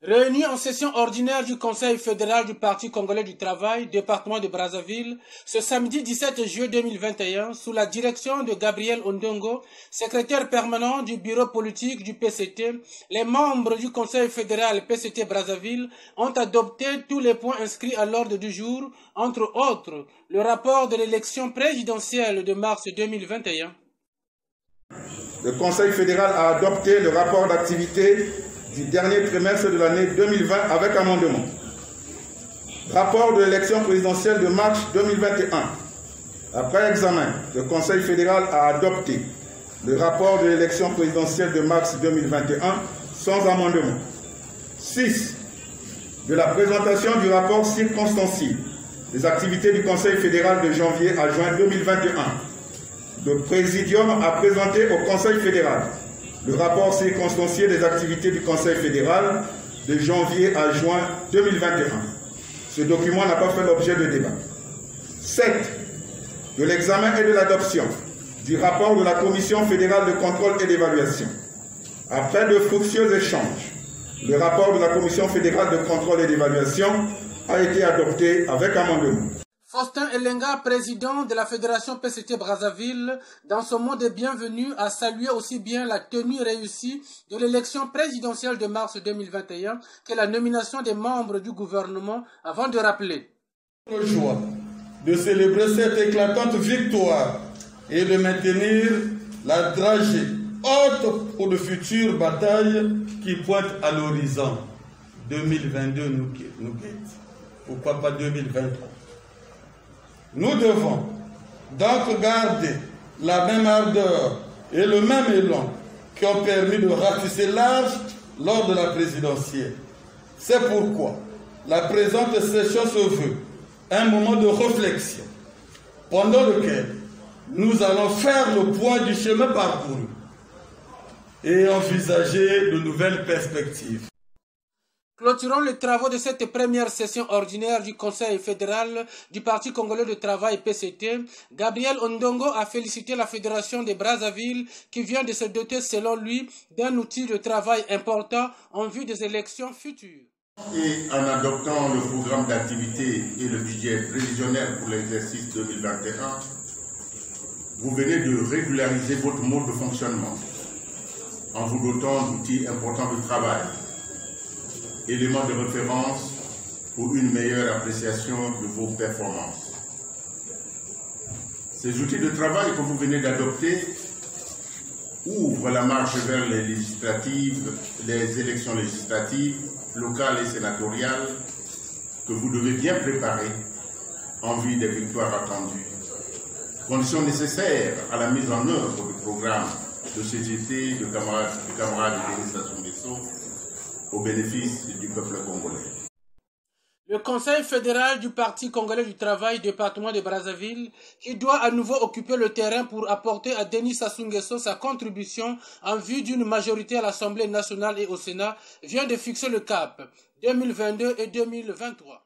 Réunis en session ordinaire du Conseil fédéral du Parti congolais du travail, département de Brazzaville, ce samedi 17 juillet 2021, sous la direction de Gabriel Ondongo, secrétaire permanent du bureau politique du PCT, les membres du Conseil fédéral PCT Brazzaville ont adopté tous les points inscrits à l'ordre du jour, entre autres le rapport de l'élection présidentielle de mars 2021. Le Conseil fédéral a adopté le rapport d'activité du dernier trimestre de l'année 2020 avec amendement. Rapport de l'élection présidentielle de mars 2021. Après examen, le Conseil fédéral a adopté le rapport de l'élection présidentielle de mars 2021 sans amendement. 6. De la présentation du rapport circonstancié des activités du Conseil fédéral de janvier à juin 2021. Le Présidium a présenté au Conseil fédéral le rapport circonstancié des activités du Conseil fédéral de janvier à juin 2021. Ce document n'a pas fait l'objet de débat. 7. De l'examen et de l'adoption du rapport de la Commission fédérale de contrôle et d'évaluation. Après de fructueux échanges, le rapport de la Commission fédérale de contrôle et d'évaluation a été adopté avec amendement. Faustin Elenga, président de la Fédération PCT Brazzaville, dans son mot de bienvenue, a salué aussi bien la tenue réussie de l'élection présidentielle de mars 2021 que la nomination des membres du gouvernement, avant de rappeler. Notre joie de célébrer cette éclatante victoire et de maintenir la dragée haute pour de futures batailles qui pointent à l'horizon. 2022 nous guette. Pourquoi pas 2023? Nous devons donc garder la même ardeur et le même élan qui ont permis de ratisser large lors de la présidentielle. C'est pourquoi la présente session se veut un moment de réflexion pendant lequel nous allons faire le point du chemin parcouru et envisager de nouvelles perspectives. Clôturons les travaux de cette première session ordinaire du Conseil fédéral du Parti congolais de travail PCT. Gabriel Ondongo a félicité la Fédération de Brazzaville qui vient de se doter selon lui d'un outil de travail important en vue des élections futures. Et en adoptant le programme d'activité et le budget prévisionnel pour l'exercice 2021, vous venez de régulariser votre mode de fonctionnement en vous dotant d'outils importants de travail, éléments de référence pour une meilleure appréciation de vos performances. Ces outils de travail que vous venez d'adopter ouvrent la marche vers les législatives, les élections législatives, locales et sénatoriales que vous devez bien préparer en vue des victoires attendues. Conditions nécessaires à la mise en œuvre du programme de CGT de camarades de Denis Sassou Nguesso au bénéfice du peuple congolais. Le Conseil fédéral du Parti congolais du travail, département de Brazzaville, qui doit à nouveau occuper le terrain pour apporter à Denis Sassou Nguesso sa contribution en vue d'une majorité à l'Assemblée nationale et au Sénat, vient de fixer le cap 2022 et 2023.